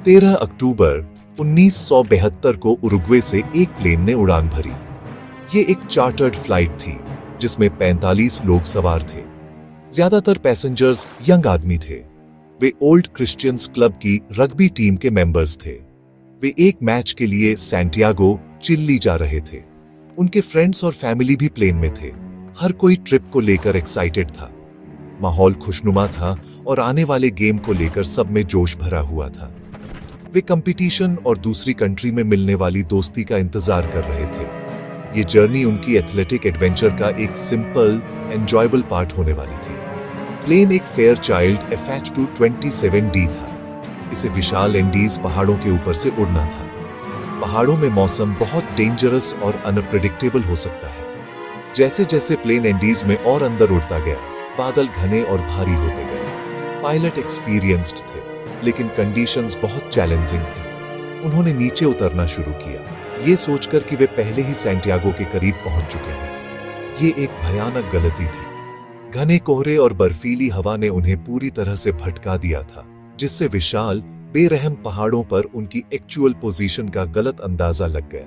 13 अक्टूबर 1972 को उरुग्वे से एक प्लेन ने उड़ान भरी। ये एक चार्टर्ड फ्लाइट थी जिसमें 45 लोग सवार थे। ज्यादातर पैसेंजर्स यंग आदमी थे। वे ओल्ड क्रिश्चियंस क्लब की रग्बी टीम के मेंबर्स थे। वे एक मैच के लिए सैंटियागो, चिली जा रहे थे। उनके फ्रेंड्स और फैमिली भी प्लेन में थे। हर कोई ट्रिप को लेकर एक्साइटेड था। माहौल खुशनुमा था और आने वाले गेम को लेकर सब में जोश भरा हुआ था। वे कंपटीशन और दूसरी कंट्री में मिलने वाली दोस्ती का इंतजार कर रहे थे। ये जर्नी उनकी एथलेटिक एडवेंचर का एक सिंपल, एंजॉयबल पार्ट होने वाली थी। प्लेन एक फेयरचाइल्ड FH-227D था। इसे विशाल एंडीज पहाड़ों के ऊपर से उड़ना था। पहाड़ों में मौसम बहुत डेंजरस और अनप्रेडिक्टेबल हो सकता है। जैसे जैसे प्लेन एंडीज में और अंदर उड़ता गया, बादल घने और भारी होते गए। पायलट एक्सपीरियंस्ड थे, लेकिन कंडीशंस बहुत चैलेंजिंग थी। उन्होंने नीचे उतरना शुरू किया, ये सोचकर कि वे पहले ही सैंटियागो के करीब पहुंच चुके हैं। ये एक भयानक गलती थी। घने कोहरे और बर्फीली हवा ने उन्हें पूरी तरह से भटका दिया था, जिससे विशाल, बेरहम पहाड़ों पर उनकी एक्चुअल पोजीशन का गलत अंदाजा लग गया।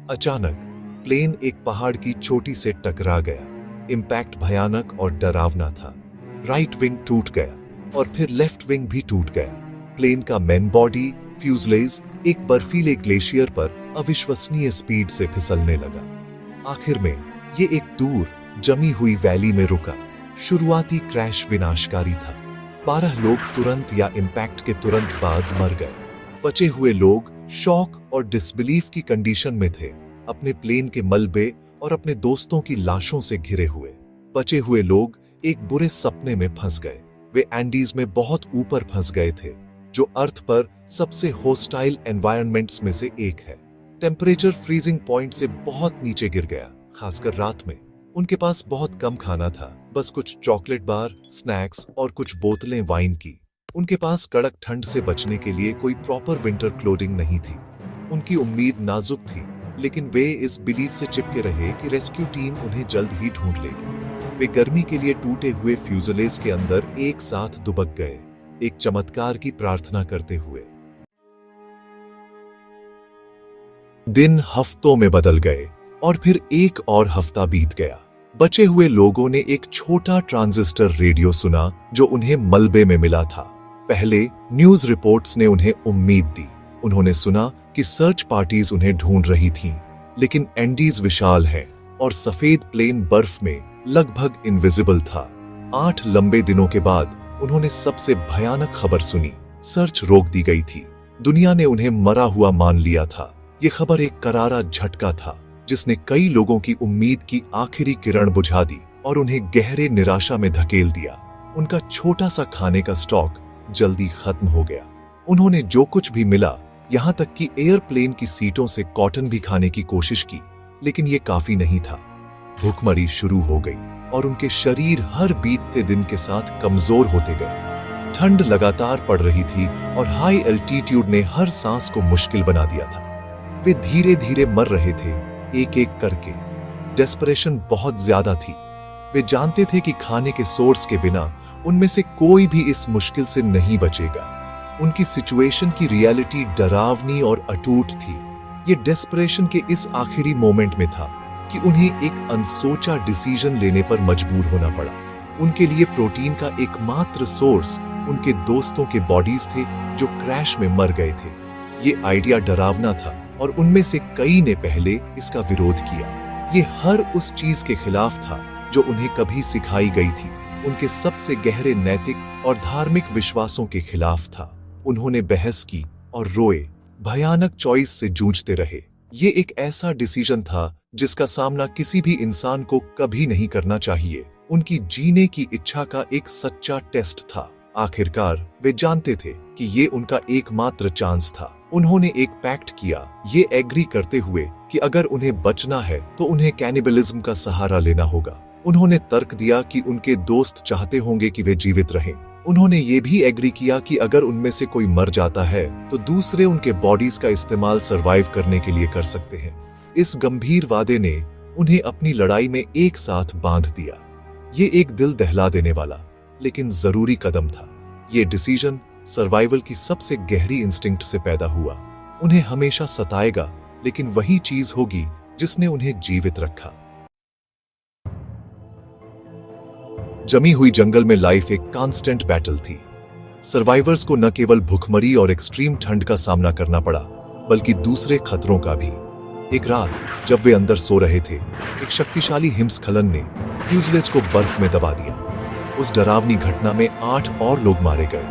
अचानक प्लेन एक पहाड़ की चोटी से टकरा गया। इंपैक्ट भयानक और डरावना था। राइट विंग टूट गया और फिर लेफ्ट विंग भी टूट गया। प्लेन का मेन बॉडी, फ्यूजलेज, एक बर्फीले ग्लेशियर पर अविश्वसनीय स्पीड से फिसलने लगा। आखिर में ये एक दूर जमी हुई वैली में रुका। शुरुआती क्रैश विनाशकारी था। 12 लोग तुरंत या इंपैक्ट के तुरंत बाद मर गए। बचे हुए लोग शॉक और डिसबिलीफ की कंडीशन में थे, अपने प्लेन के मलबे और अपने दोस्तों की लाशों से घिरे हुए। बचे हुए लोग एक बुरे सपने में फंस गए। वे एंडीज में बहुत ऊपर फंस गए थे, जो अर्थ पर सबसे होस्टाइल एनवायरनमेंट्स में से एक है। टेम्परेचर फ्रीजिंग पॉइंट से बहुत नीचे गिर गया, खासकर रात में। उनके पास बहुत कम खाना था, बस कुछ चॉकलेट बार, स्नैक्स और कुछ बोतलें वाइन की। उनके पास कड़क ठंड से बचने के लिए कोई प्रॉपर विंटर क्लोथिंग नहीं थी। उनकी उम्मीद नाजुक थी, लेकिन वे इस बिलीफ से चिपके रहे कि रेस्क्यू टीम उन्हें जल्द ही ढूंढ लेगी। वे गर्मी के लिए टूटे हुए फ्यूजलेज के अंदर एक साथ दुबक गए, एक चमत्कार की प्रार्थना करते हुए। दिन हफ्तों में बदल गए और फिर एक और हफ्ता बीत गया। बचे हुए लोगों ने एक छोटा ट्रांजिस्टर रेडियो सुना जो उन्हें मलबे में मिला था। पहले न्यूज रिपोर्ट्स ने उन्हें उम्मीद दी। उन्होंने सुना कि सर्च पार्टीज उन्हें ढूंढ रही थीं, लेकिन एंडीज विशाल हैं और सफेद प्लेन बर्फ में लगभग इनविजिबल था। 8 लंबे दिनों के बाद उन्होंने सबसे भयानक खबर सुनी। सर्च रोक दी गई थी। दुनिया ने उन्हें मरा हुआ मान लिया था। ये खबर एक करारा झटका था, जिसने कई लोगों की उम्मीद की आखिरी किरण बुझा दी और उन्हें गहरे निराशा में धकेल दिया। उनका छोटा सा खाने का स्टॉक जल्दी खत्म हो गया। उन्होंने जो कुछ भी मिला, यहाँ तक कि एयरप्लेन की सीटों से कॉटन भी खाने की कोशिश की, लेकिन ये काफी नहीं था। भूखमरी शुरू हो गई और उनके शरीर हर बीतते दिन के साथ कमजोर होते गए। ठंड लगातार पड़ रही थी और हाई एल्टीट्यूड ने हर सांस को मुश्किल बना दिया था। वे धीरे धीरे मर रहे थे, एक एक करके। डेस्परेशन बहुत ज्यादा थी। वे जानते थे कि खाने के सोर्स के बिना उनमें से कोई भी इस मुश्किल से नहीं बचेगा। उनकी सिचुएशन की रियलिटी डरावनी और अटूट थी। ये डेस्परेशन के इस आखिरी मोमेंट में था कि उन्हें एक अनसोचा डिसीजन लेने पर मजबूर होना पड़ा। उनके लिए प्रोटीन का एकमात्र सोर्स उनके दोस्तों के बॉडीज थे जो क्रैश में मर गए थे। ये आइडिया डरावना था और उनमें से कई ने पहले इसका विरोध किया। ये हर उस चीज के खिलाफ था जो उन्हें कभी सिखाई गई थी। उनके सबसे गहरे नैतिक और धार्मिक विश्वासों के खिलाफ था। उन्होंने बहस की और रोए, भयानक चॉइस से जूझते रहे। ये एक ऐसा डिसीजन था जिसका सामना किसी भी इंसान को कभी नहीं करना चाहिए। उनकी जीने की इच्छा का एक सच्चा टेस्ट था। आखिरकार वे जानते थे कि ये उनका एकमात्र चांस था। उन्होंने एक पैक्ट किया, ये एग्री करते हुए कि अगर उन्हें बचना है तो उन्हें कैनिबलिज्म का सहारा लेना होगा। उन्होंने तर्क दिया कि उनके दोस्त चाहते होंगे कि वे जीवित रहें। उन्होंने ये भी एग्री किया कि अगर उनमें से कोई मर जाता है तो दूसरे उनके बॉडीज का इस्तेमाल सरवाइव करने के लिए कर सकते हैं। इस गंभीर वादे ने उन्हें अपनी लड़ाई में एक साथ बांध दिया। ये एक दिल दहला देने वाला लेकिन जरूरी कदम था। ये डिसीजन सर्वाइवल की सबसे गहरी इंस्टिंक्ट से पैदा हुआ। उन्हें हमेशा सताएगा, लेकिन वही चीज होगी जिसने उन्हें जीवित रखा। जमी हुई जंगल में लाइफ एक कांस्टेंट बैटल थी। सर्वाइवर्स को न केवल भूखमरी और एक्सट्रीम ठंड का सामना करना पड़ा, बल्कि दूसरे खतरों का भी। एक रात जब वे अंदर सो रहे थे, एक शक्तिशाली हिमस्खलन ने फ्यूजलेज को बर्फ में दबा दिया। उस डरावनी घटना में 8 और लोग मारे गए,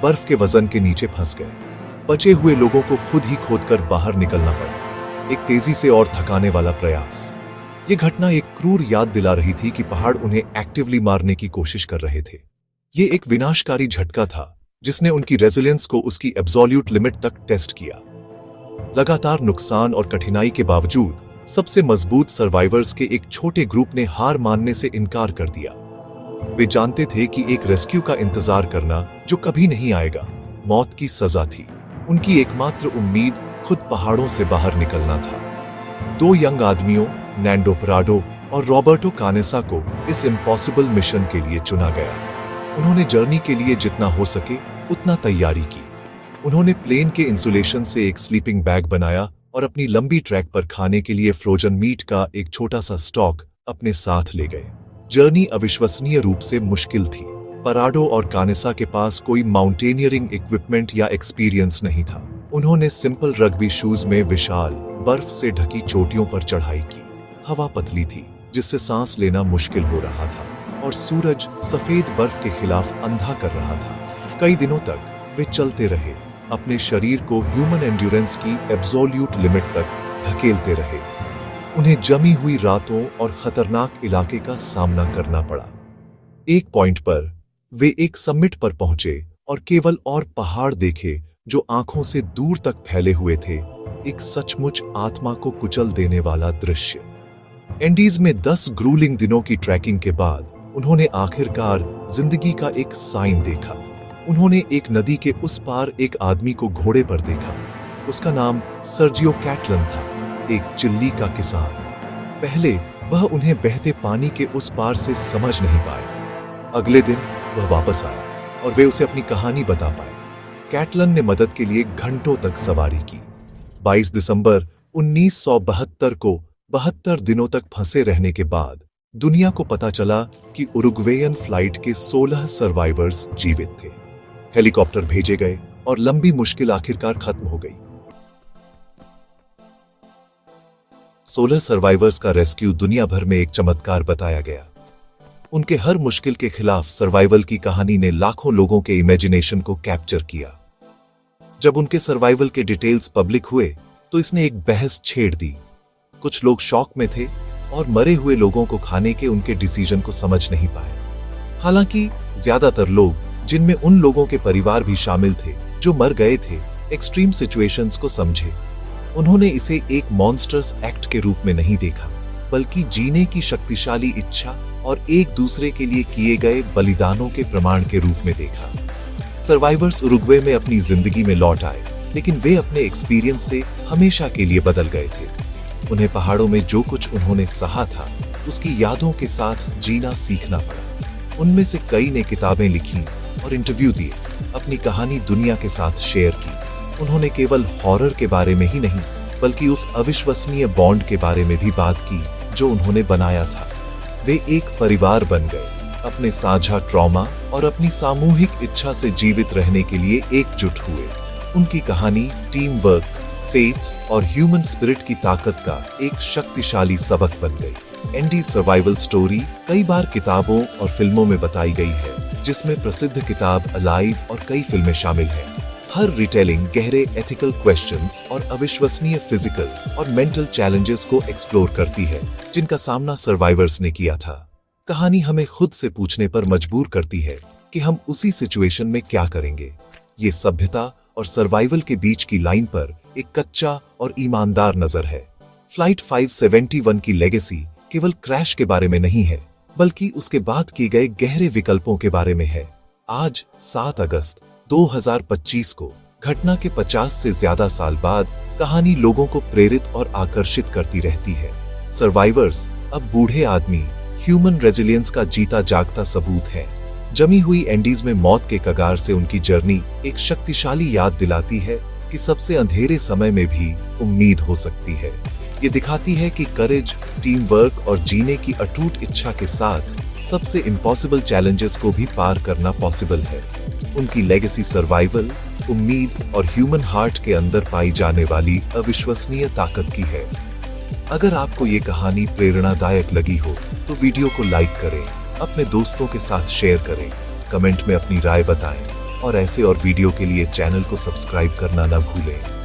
बर्फ के वजन के नीचे फंस गए। बचे हुए लोगों को खुद ही खोदकर बाहर निकलना पड़ा, एक तेजी से और थकाने वाला प्रयास। ये घटना एक क्रूर याद दिला रही थी कि पहाड़ उन्हें एक्टिवली मारने की कोशिश कर रहे थे। ये एक विनाशकारी झटका था जिसने उनकी रेजिलियंस को उसकी एब्सोल्यूट लिमिट तक टेस्ट किया। लगातार नुकसान और कठिनाई के बावजूद सबसे मजबूत सर्वाइवर्स के एक छोटे ग्रुप ने हार मानने से इनकार कर दिया। वे जानते थे कि एक रेस्क्यू का इंतजार करना, जो कभी नहीं आएगा, मौत की सजा थी। उनकी एकमात्र उम्मीद खुद पहाड़ों से बाहर निकलना था। 2 यंग आदमियों, नैंडो प्राडो और रॉबर्टो कानेसा को इस इम्पॉसिबल मिशन के लिए चुना गया। उन्होंने जर्नी के लिए जितना हो सके उतना तैयारी की। उन्होंने प्लेन के इंसुलेशन से एक स्लीपिंग बैग बनाया और अपनी लंबी ट्रैक पर खाने के लिए फ्रोजन मीट का एक छोटा सा स्टॉक अपने साथ ले गए। जर्नी अविश्वसनीय रूप से मुश्किल थी। पराडो और कानेसा के पास कोई माउंटेनियरिंग इक्विपमेंट या एक्सपीरियंस नहीं था। उन्होंने सिंपल रग्बी शूज में विशाल बर्फ से ढकी चोटियों पर चढ़ाई की। हवा पतली थी, जिससे सांस लेना मुश्किल हो रहा था, और सूरज सफेद बर्फ के खिलाफ अंधा कर रहा था। कई दिनों तक वे चलते रहे, अपने शरीर को ह्यूमन एंड्योरेंस की एब्सोल्यूट लिमिट तक धकेलते रहे। उन्हें जमी हुई रातों और खतरनाक इलाके का सामना करना पड़ा। एक पॉइंट पर वे एक समिट पर पहुंचे और केवल और पहाड़ देखे जो आंखों से दूर तक फैले हुए थे। एक सचमुच आत्मा को कुचल देने वाला दृश्य। एंडीज में 10 ग्रूलिंग दिनों की ट्रैकिंग के बाद उन्होंने आखिरकार जिंदगी का एक साइन देखा। उन्होंने एक नदी के उस पार एक आदमी को घोड़े पर देखा। उसका नाम सर्जियो कैटलन था, एक चिल्ली का किसान। पहले वह उन्हें बहते पानी के उस पार से समझ नहीं पाए। अगले दिन वह वापस आया और वे उसे अपनी कहानी बता पाए। कैटलन ने मदद के लिए घंटों तक सवारी की। 22 दिसंबर 1972 को 72 दिनों तक फंसे रहने के बाद दुनिया को पता चला कि उरुग्वेयन फ्लाइट के 16 सर्वाइवर्स जीवित थे। हेलीकॉप्टर भेजे गए और लंबी मुश्किल आखिरकार खत्म हो गई। 16 सर्वाइवर्स का रेस्क्यू दुनिया भर में एक चमत्कार बताया गया। उनके हर मुश्किल के खिलाफ सर्वाइवल की कहानी ने लाखों लोगों के इमेजिनेशन को कैप्चर किया। जब उनके सर्वाइवल के डिटेल्स पब्लिक हुए तो इसने एक बहस छेड़ दी। कुछ लोग शॉक में थे और मरे हुए लोगों को खाने के उनके डिसीजन को समझ नहीं पाए। हालांकि ज्यादातर लोग, जिनमें उन लोगों के परिवार भी शामिल थे जो मर गए थे, एक्सट्रीम सिचुएशंस को समझे। उन्होंने इसे एक मॉन्स्टर्स एक्ट के रूप में नहीं देखा, बल्कि जीने की शक्तिशाली इच्छा और एक दूसरे के लिए किए गए बलिदानों के प्रमाण के रूप में देखा। सर्वाइवर्स उरुग्वे में अपनी जिंदगी में लौट आए, लेकिन वे अपने एक्सपीरियंस से हमेशा के लिए बदल गए थे। उन्हें पहाड़ों में जो कुछ उन्होंने सहा था, उसकी यादों के साथ जीना सीखना पड़ा। उनमें से कई ने किताबें लिखी और इंटरव्यू दिए, अपनी कहानी दुनिया के साथ शेयर की। उन्होंने केवल हॉरर के बारे में ही नहीं, बल्कि उस अविश्वसनीय बॉन्ड के बारे में भी बात की जो उन्होंने बनाया था। वे एक परिवार बन गए, अपने साझा ट्रॉमा और अपनी सामूहिक इच्छा से जीवित रहने के लिए एकजुट हुए। उनकी कहानी टीम वर्क, फेथ और ह्यूमन स्पिरिट की ताकत का एक शक्तिशाली सबक बन गई। एंडी सर्वाइवल स्टोरी कई बार किताबों और फिल्मों में बताई गई है, जिसमें प्रसिद्ध किताब अलाइव और कई फिल्में शामिल हैं। हर रिटेलिंग गहरे एथिकल क्वेश्चंस और अविश्वसनीय फिजिकल और मेंटल चैलेंजेस को एक्सप्लोर करती है, जिनका सामना सर्वाइवर्स ने किया था। कहानी हमें खुद से पूछने पर मजबूर करती है कि हम उसी सिचुएशन में क्या करेंगे। ये सभ्यता और सर्वाइवल के बीच की लाइन पर एक कच्चा और ईमानदार नजर है। फ्लाइट 571 की लेगेसी केवल क्रैश के बारे में नहीं है, बल्कि उसके बाद किए गए गहरे विकल्पों के बारे में है। आज 7 अगस्त 2025 को घटना के 50 से ज्यादा साल बाद कहानी लोगों को प्रेरित और आकर्षित करती रहती है। सर्वाइवर्स अब बूढ़े आदमी ह्यूमन रेजिलियंस का जीता जागता सबूत है। जमी हुई एंडीज में मौत के कगार से उनकी जर्नी एक शक्तिशाली याद दिलाती है कि सबसे अंधेरे समय में भी उम्मीद हो सकती है। ये दिखाती है कि करेज, टीम वर्क और जीने की अटूट इच्छा के साथ सबसे इम्पॉसिबल चैलेंजेस को भी पार करना पॉसिबल है। उनकी लेगेसी सर्वाइवल, उम्मीद और ह्यूमन हार्ट के अंदर पाई जाने वाली अविश्वसनीय ताकत की है। अगर आपको ये कहानी प्रेरणादायक लगी हो तो वीडियो को लाइक करें, अपने दोस्तों के साथ शेयर करें, कमेंट में अपनी राय बताएं और ऐसे और वीडियो के लिए चैनल को सब्सक्राइब करना न भूलें।